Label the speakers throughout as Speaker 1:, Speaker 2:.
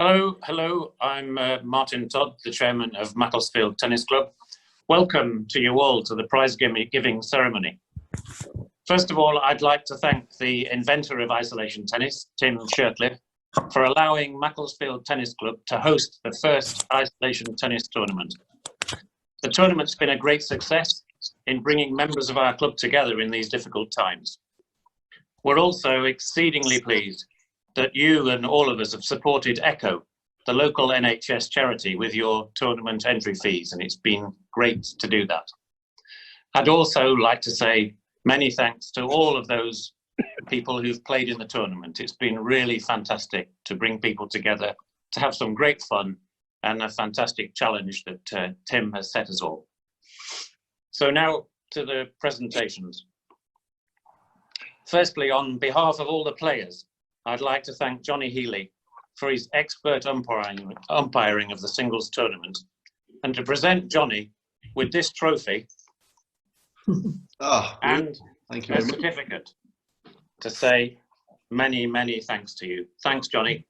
Speaker 1: Hello. I'm Martin Todd, the chairman of Macclesfield Tennis Club. Welcome to you all to the prize giving ceremony. First of all, I'd like to thank the inventor of isolation tennis, Tim Shirtliff, for allowing Macclesfield Tennis Club to host the first isolation tennis tournament. The tournament's been a great success in bringing members of our club together in these difficult times. We're also exceedingly pleased that you and all of us have supported ECHO, the local NHS charity, with your tournament entry fees, and it's been great to do that. I'd also like to say many thanks to all of those people who've played in the tournament. It's been really fantastic to bring people together, to have some great fun, and a fantastic challenge that Tim has set us all. So now to the presentations. Firstly, on behalf of all the players, I'd like to thank Johnny Healy for his expert umpiring of the singles tournament, and to present Johnny with this trophy and
Speaker 2: thank you
Speaker 1: a certificate to say many, many thanks to you. Thanks, Johnny.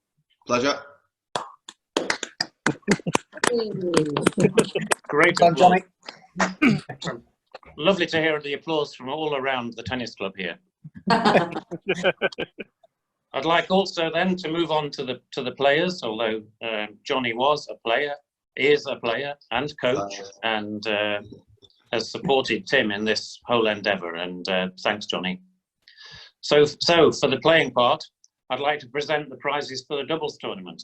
Speaker 2: Pleasure.
Speaker 1: Great
Speaker 3: Thanks, Johnny.
Speaker 1: Lovely to hear the applause from all around the tennis club here. I'd like also then to move on to the players, although Johnny was a player, is a player and coach, and has supported Tim in this whole endeavour, and thanks, Johnny. So for the playing part, I'd like to present the prizes for the doubles tournament.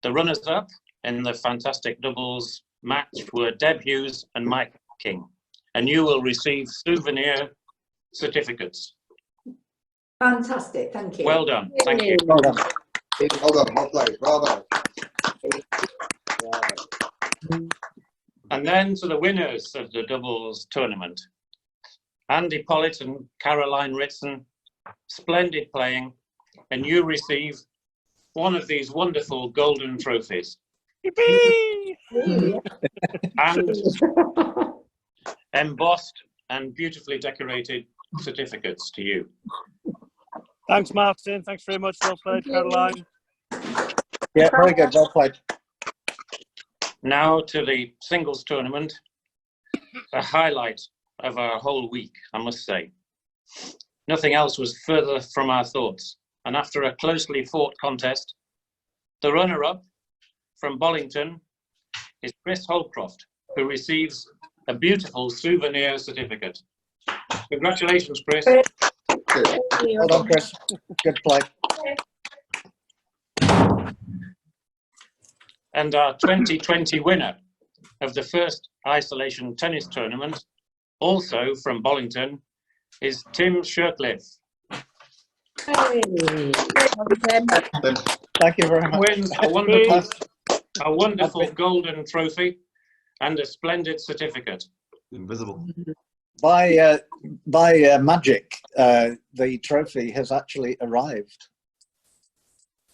Speaker 1: The runners-up in the fantastic doubles match were Deb Hughes and Mike King, and you will receive souvenir certificates.
Speaker 4: Fantastic, thank you.
Speaker 1: Well done, thank you.
Speaker 3: Well done.
Speaker 2: Well played, bravo.
Speaker 1: And then to the winners of the doubles tournament. Andy Pollitt and Caroline Ritson, splendid playing, and you receive one of these wonderful golden trophies. And embossed and beautifully decorated certificates to you.
Speaker 5: Thanks, Martin. Thanks very much. Well played, Caroline.
Speaker 3: Yeah, very good. Well played.
Speaker 1: Now to the singles tournament, a highlight of our whole week, I must say. Nothing else was further from our thoughts. And after a closely fought contest, the runner-up from Bollington is Chris Holcroft, who receives a beautiful souvenir certificate. Congratulations, Chris.
Speaker 3: Well done, Chris. Good play.
Speaker 1: And our 2020 winner of the first isolation tennis tournament, also from Bollington, is Tim Shirtliff.
Speaker 3: Thank you very much.
Speaker 1: Wins a wonderful golden trophy and a splendid certificate.
Speaker 2: Invisible.
Speaker 3: By magic, the trophy has actually arrived.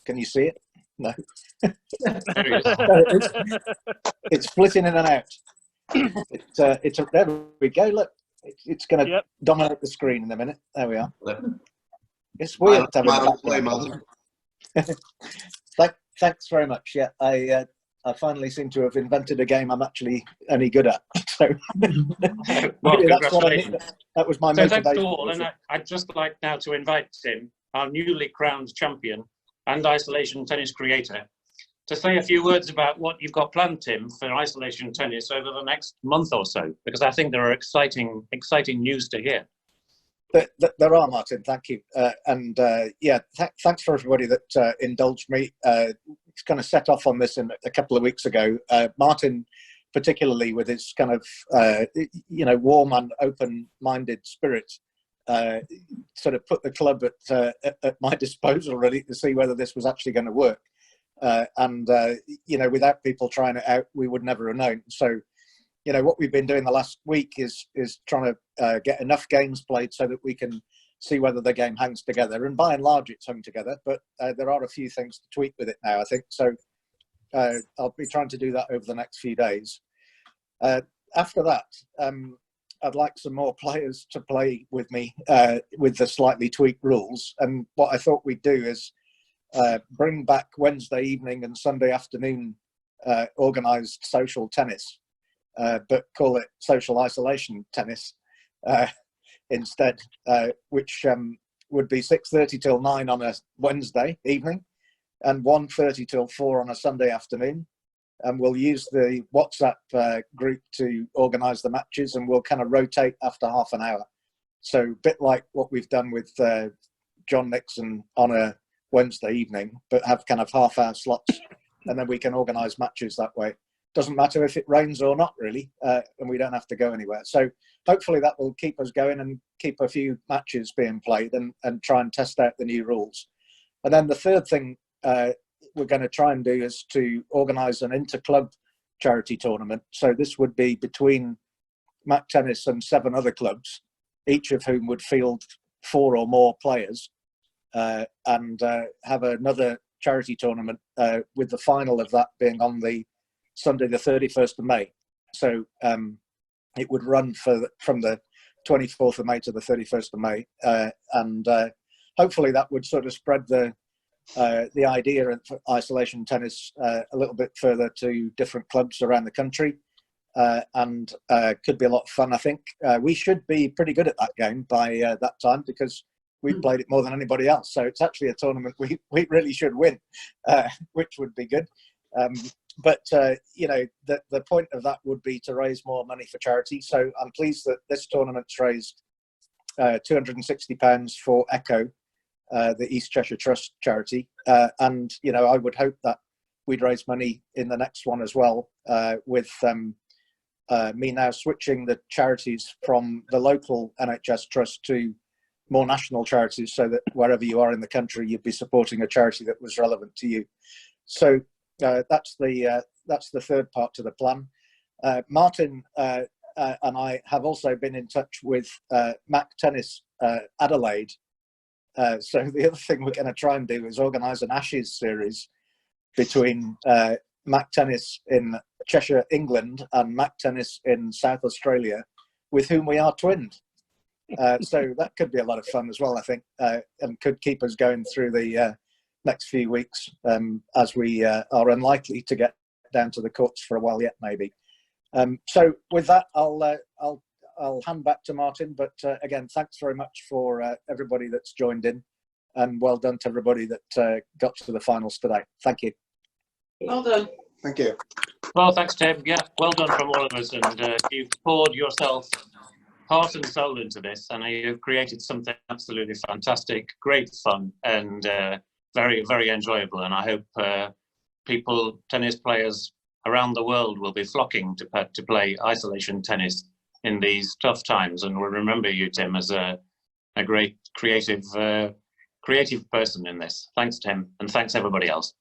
Speaker 3: Can you see it? No. It's flitting in and out. There we go. Look, it's going to dominate the screen in a minute. There we are. It's weird to have it. Thanks very much. Yeah, I finally seem to have invented a game I'm actually any good at. So
Speaker 1: well,
Speaker 3: that was my motivation.
Speaker 1: Thanks to all, and I'd just like now to invite Tim, our newly crowned champion and isolation tennis creator, to say a few words about what you've got planned, Tim, for isolation tennis over the next month or so, because I think there are exciting news to hear.
Speaker 3: There are, Martin. Thank you, thanks for everybody that indulged me. It's kind of set off on this a couple of weeks ago. Martin, particularly with his kind of warm and open-minded spirit, sort of put the club at my disposal really to see whether this was actually going to work. Without people trying it out, we would never have known. So, what we've been doing the last week is trying to get enough games played so that we can see whether the game hangs together. And by and large, it's hung together. But there are a few things to tweak with it now, I think. So I'll be trying to do that over the next few days. After that, I'd like some more players to play with me with the slightly tweaked rules. And what I thought we'd do is bring back Wednesday evening and Sunday afternoon organised social tennis, but call it social isolation tennis instead, which would be 6:30 till 9 on a Wednesday evening and 1:30 till 4 on a Sunday afternoon. And we'll use the WhatsApp group to organise the matches, and we'll kind of rotate after half an hour. So a bit like what we've done with John Nixon on a Wednesday evening, but have kind of half-hour slots, and then we can organise matches that way. Doesn't matter if it rains or not, really, and we don't have to go anywhere. So hopefully that will keep us going and keep a few matches being played, and try and test out the new rules. And then the third thing we're going to try and do is to organise an inter-club charity tournament. So this would be between Macc Tennis and 7 other clubs, each of whom would field 4 or more players, and have another charity tournament, with the final of that being on the Sunday the 31st of May. So it would run from the 24th of May to the 31st of May, and hopefully that would sort of spread the idea of isolation tennis a little bit further to different clubs around the country, and could be a lot of fun. I think we should be pretty good at that game by that time, because we've played it more than anybody else. So it's actually a tournament we really should win, which would be good. But you know, the point of that would be to raise more money for charity. So I'm pleased that this tournament's raised £260 for ECHO, the East Cheshire Trust charity, and you know, I would hope that we'd raise money in the next one as well, with me now switching the charities from the local NHS trust to more national charities, so that wherever you are in the country, you'd be supporting a charity that was relevant to you. So that's the third part to the plan. Martin and I have also been in touch with Macc Tennis Adelaide. So the other thing we're going to try and do is organise an Ashes series between Macc Tennis in Cheshire, England, and Macc Tennis in South Australia, with whom we are twinned. So that could be a lot of fun as well, I think, and could keep us going through the next few weeks, as we are unlikely to get down to the courts for a while yet, maybe. So with that, I'll hand back to Martin. But again, thanks very much for everybody that's joined in, and well done to everybody that got to the finals today. Thank you.
Speaker 4: Well done.
Speaker 2: Thank you.
Speaker 1: Well, thanks, Tim. Yeah, well done from all of us. And you've poured yourself heart and soul into this, and you've created something absolutely fantastic, great fun, and very, very enjoyable. And I hope people, tennis players around the world, will be flocking to play isolation tennis in these tough times, and we'll remember you, Tim, as a great creative person in this. Thanks, Tim, and thanks everybody else.